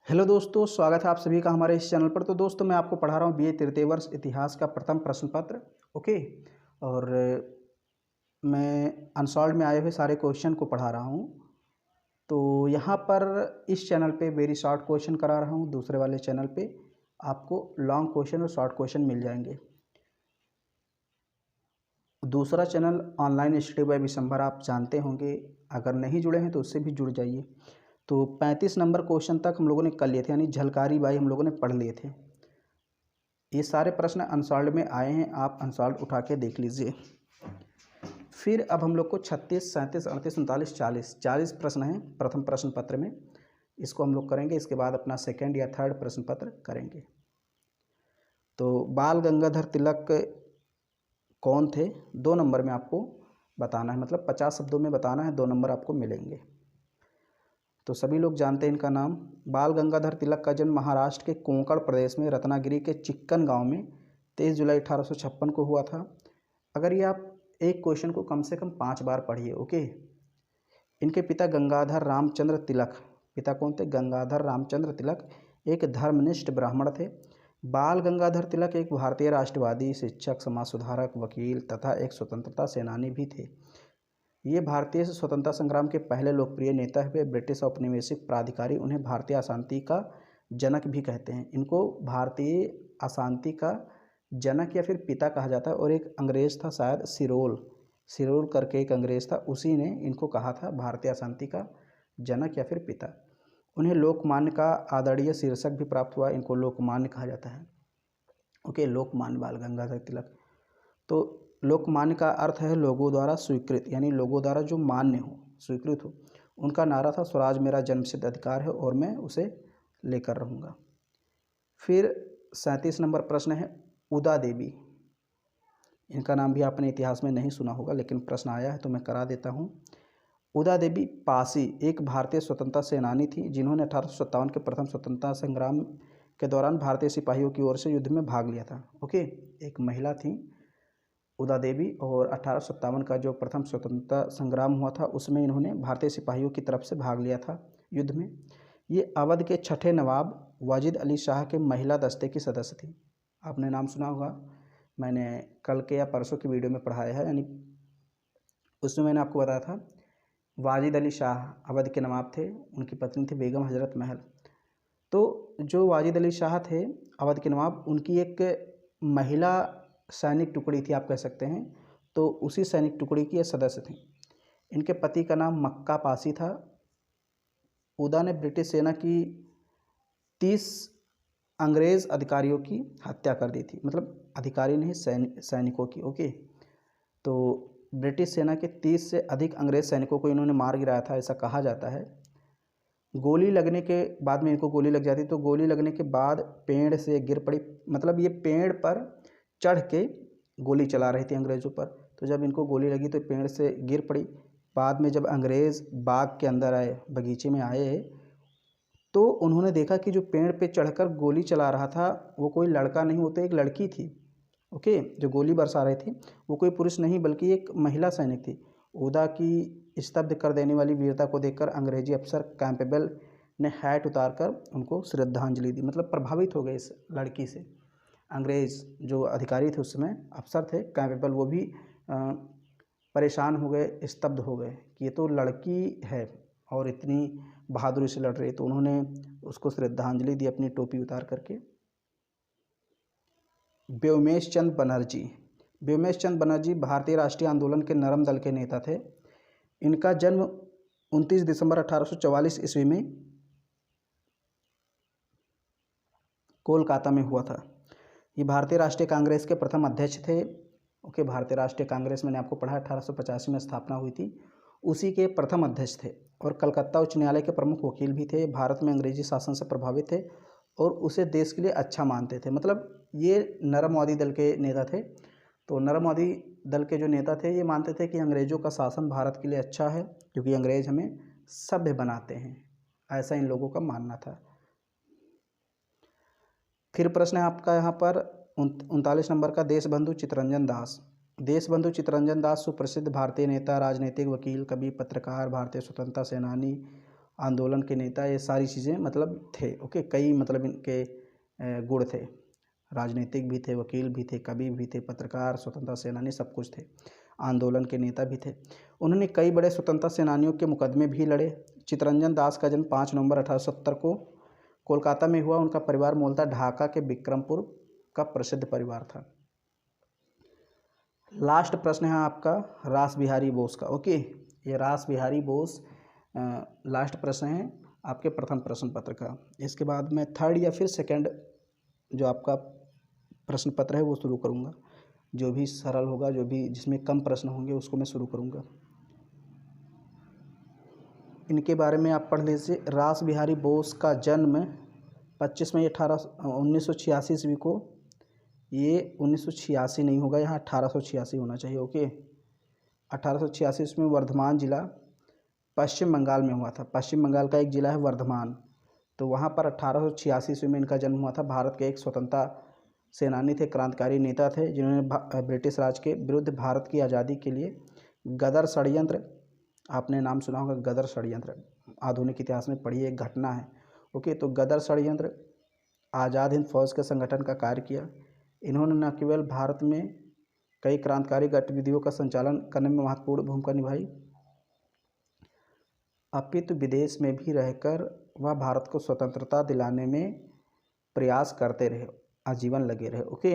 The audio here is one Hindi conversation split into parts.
हेलो दोस्तों, स्वागत है आप सभी का हमारे इस चैनल पर। तो दोस्तों, मैं आपको पढ़ा रहा हूँ बीए तृतीय वर्ष इतिहास का प्रथम प्रश्न पत्र। ओके। और मैं अनसॉल्व में आए हुए सारे क्वेश्चन को पढ़ा रहा हूँ। तो यहाँ पर इस चैनल पे वेरी शॉर्ट क्वेश्चन करा रहा हूँ, दूसरे वाले चैनल पे आपको लॉन्ग क्वेश्चन और शॉर्ट क्वेश्चन मिल जाएंगे। दूसरा channel online study bye Vishambhar आप जानते होंगे, अगर नहीं जुड़े हैं तो उससे भी जुड़ जाइए। तो 35 नंबर क्वेश्चन तक हम लोगों ने कर लिए थे, यानी झलकारी बाई हम लोगों ने पढ़ लिए थे। ये सारे प्रश्न अनसॉल्व में आए हैं, आप अनसॉल्व उठा के देख लीजिए। फिर अब हम लोग को 36, 37, 38, 39, 40 प्रश्न हैं प्रथम प्रश्न पत्र में। इसको हम लोग करेंगे, इसके बाद अपना सेकेंड या थर्ड प्रश्न पत्र करेंगे। तो बाल गंगाधर तिलक कौन थे, 2 नंबर में आपको बताना है, मतलब 50 शब्दों में बताना है, 2 नंबर आपको मिलेंगे। तो सभी लोग जानते हैं इनका नाम। बाल गंगाधर तिलक का जन्म महाराष्ट्र के कोंकण प्रदेश में रत्नागिरी के चिक्कन गांव में 23 जुलाई 1856 को हुआ था। अगर ये आप एक क्वेश्चन को कम से कम 5 बार पढ़िए। ओके। इनके पिता गंगाधर रामचंद्र तिलक, पिता कौन थे? गंगाधर रामचंद्र तिलक एक धर्मनिष्ठ ब्राह्मण थे। बाल गंगाधर तिलक एक भारतीय राष्ट्रवादी, शिक्षक, समाज सुधारक, वकील तथा एक स्वतंत्रता सेनानी भी थे। ये भारतीय स्वतंत्रता संग्राम के पहले लोकप्रिय नेता हुए। ब्रिटिश औपनिवेशिक प्राधिकारी उन्हें भारतीय अशांति का जनक भी कहते हैं। इनको भारतीय अशांति का जनक या फिर पिता कहा जाता है। और एक अंग्रेज़ था शायद सिरोल करके एक अंग्रेज़ था, उसी ने इनको कहा था भारतीय अशांति का जनक या फिर पिता। उन्हें लोकमान्य का आदरणीय शीर्षक भी प्राप्त हुआ, इनको लोकमान्य कहा जाता है। ओके, लोकमान्य बाल गंगाधर तिलक। तो लोकमान्य का अर्थ है लोगों द्वारा स्वीकृत, यानी लोगों द्वारा जो मान्य हो, स्वीकृत हो। उनका नारा था स्वराज मेरा जन्मसिद्ध अधिकार है और मैं उसे लेकर रहूँगा। फिर 37 नंबर प्रश्न है उदा देवी। इनका नाम भी आपने इतिहास में नहीं सुना होगा, लेकिन प्रश्न आया है तो मैं करा देता हूँ। उदा देवी पासी एक भारतीय स्वतंत्रता सेनानी थी, जिन्होंने 1857 के प्रथम स्वतंत्रता संग्राम के दौरान भारतीय सिपाहियों की ओर से युद्ध में भाग लिया था। ओके, एक महिला थी उदा देवी, और 1857 का जो प्रथम स्वतंत्रता संग्राम हुआ था उसमें इन्होंने भारतीय सिपाहियों की तरफ से भाग लिया था युद्ध में। ये अवध के छठे नवाब वाजिद अली शाह के महिला दस्ते की सदस्य थी। आपने नाम सुना होगा, मैंने कल के या परसों की वीडियो में पढ़ाया है, यानी उसमें मैंने आपको बताया था वाजिद अली शाह अवध के नवाब थे, उनकी पत्नी थी बेगम हजरत महल। तो जो वाजिद अली शाह थे अवध के नवाब, उनकी एक महिला सैनिक टुकड़ी थी, आप कह सकते हैं। तो उसी सैनिक टुकड़ी की ये सदस्य थी। इनके पति का नाम मक्का पासी था। उदा ने ब्रिटिश सेना की 30 अंग्रेज़ अधिकारियों की हत्या कर दी थी, मतलब अधिकारी नहीं, सैनिकों की। ओके। तो ब्रिटिश सेना के 30 से अधिक अंग्रेज़ सैनिकों को इन्होंने मार गिराया था, ऐसा कहा जाता है। गोली लगने के बाद में इनको गोली लग जाती, तो गोली लगने के बाद पेड़ से गिर पड़ी, मतलब ये पेड़ पर चढ़ के गोली चला रही थी अंग्रेज़ों पर। तो जब इनको गोली लगी तो पेड़ से गिर पड़ी। बाद में जब अंग्रेज़ बाग के अंदर आए, बगीचे में आए, तो उन्होंने देखा कि जो पेड़ पे चढ़कर गोली चला रहा था वो कोई लड़का नहीं, वो तो एक लड़की थी। ओके, जो गोली बरसा रही थी वो कोई पुरुष नहीं बल्कि एक महिला सैनिक थी। उदा की स्तब्ध कर देने वाली वीरता को देखकर अंग्रेजी अफसर कैंपेबल ने हैट उतारकर उनको श्रद्धांजलि दी, मतलब प्रभावित हो गए इस लड़की से। अंग्रेज़ जो अधिकारी थे उस समय, अफसर थे कैंपेबल, वो भी परेशान हो गए, स्तब्ध हो गए कि ये तो लड़की है और इतनी बहादुरी से लड़ रही है। तो उन्होंने उसको श्रद्धांजलि दी अपनी टोपी उतार करके। व्योमेश चंद बनर्जी। व्योमेश चंद बनर्जी भारतीय राष्ट्रीय आंदोलन के नरम दल के नेता थे। इनका जन्म 29 दिसंबर 1844 ईस्वी में कोलकाता में हुआ था। ये भारतीय राष्ट्रीय कांग्रेस के प्रथम अध्यक्ष थे। ओके, भारतीय राष्ट्रीय कांग्रेस मैंने आपको पढ़ा 1885 में स्थापना हुई थी, उसी के प्रथम अध्यक्ष थे। और कलकत्ता उच्च न्यायालय के प्रमुख वकील भी थे। भारत में अंग्रेजी शासन से प्रभावित थे और उसे देश के लिए अच्छा मानते थे, मतलब ये नरमवादी दल के नेता थे। तो नरमवादी दल के जो नेता थे ये मानते थे कि अंग्रेज़ों का शासन भारत के लिए अच्छा है, क्योंकि अंग्रेज़ हमें सभ्य बनाते हैं, ऐसा इन लोगों का मानना था। फिर प्रश्न है आपका यहाँ पर 39 नंबर का, देशबंधु चित्तरंजन दास। देशबंधु चित्तरंजन दास सुप्रसिद्ध भारतीय नेता, राजनीतिक, वकील, कवि, पत्रकार, भारतीय स्वतंत्रता सेनानी, आंदोलन के नेता, ये सारी चीज़ें मतलब थे। ओके, कई मतलब इनके गुण थे। राजनीतिक भी थे, वकील भी थे, कवि भी थे, पत्रकार, स्वतंत्रता सेनानी, सब कुछ थे। आंदोलन के नेता भी थे। उन्होंने कई बड़े स्वतंत्रता सेनानियों के मुकदमे भी लड़े। चित्तरंजन दास का जन्म 5 नवंबर 1870 को कोलकाता में हुआ। उनका परिवार मूलतः ढाका के विक्रमपुर का प्रसिद्ध परिवार था। लास्ट प्रश्न है आपका रास बिहारी बोस का। ओके, ये रास बिहारी बोस लास्ट प्रश्न है आपके प्रथम प्रश्न पत्र का। इसके बाद मैं थर्ड या फिर सेकंड जो आपका प्रश्न पत्र है वो शुरू करूँगा। जो भी सरल होगा, जो भी जिसमें कम प्रश्न होंगे उसको मैं शुरू करूँगा। इनके बारे में आप पढ़ लीजिए। रास बिहारी बोस का जन्म 25 मई 1986 ईस्वी को, ये 1986 नहीं होगा, यहाँ 1886 होना चाहिए। ओके, 1886 में वर्धमान जिला पश्चिम बंगाल में हुआ था। पश्चिम बंगाल का एक ज़िला है वर्धमान, तो वहाँ पर 1886 ईस्वी में इनका जन्म हुआ था। भारत के एक स्वतंत्रता सेनानी थे, क्रांतिकारी नेता थे, जिन्होंने ब्रिटिश राज के विरुद्ध भारत की आज़ादी के लिए गदर षड्यंत्र, आपने नाम सुना होगा गदर षड्यंत्र, आधुनिक इतिहास में पढ़ी एक घटना है। ओके, तो गदर षड्यंत्र आज़ाद हिंद फौज के संगठन का कार्य किया। इन्होंने न केवल भारत में कई क्रांतिकारी गतिविधियों का संचालन करने में महत्वपूर्ण भूमिका निभाई, अपितु विदेश में भी रहकर वह भारत को स्वतंत्रता दिलाने में प्रयास करते रहे, आजीवन लगे रहे। ओके,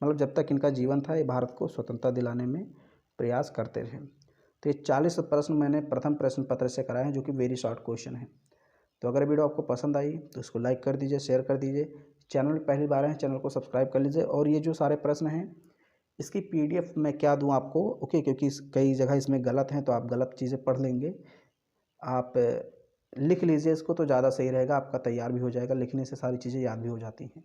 मतलब जब तक इनका जीवन था ये भारत को स्वतंत्रता दिलाने में प्रयास करते रहे। तो ये 40 प्रश्न मैंने प्रथम प्रश्न पत्र से कराए हैं, जो कि वेरी शॉर्ट क्वेश्चन है। तो अगर वीडियो आपको पसंद आई तो इसको लाइक कर दीजिए, शेयर कर दीजिए। चैनल में पहली बार है, चैनल को सब्सक्राइब कर लीजिए। और ये जो सारे प्रश्न हैं इसकी PDF मैं क्या दूं आपको, ओके, क्योंकि कई जगह इसमें गलत हैं तो आप गलत चीज़ें पढ़ लेंगे। आप लिख लीजिए इसको तो ज़्यादा सही रहेगा, आपका तैयार भी हो जाएगा। लिखने से सारी चीज़ें याद भी हो जाती हैं।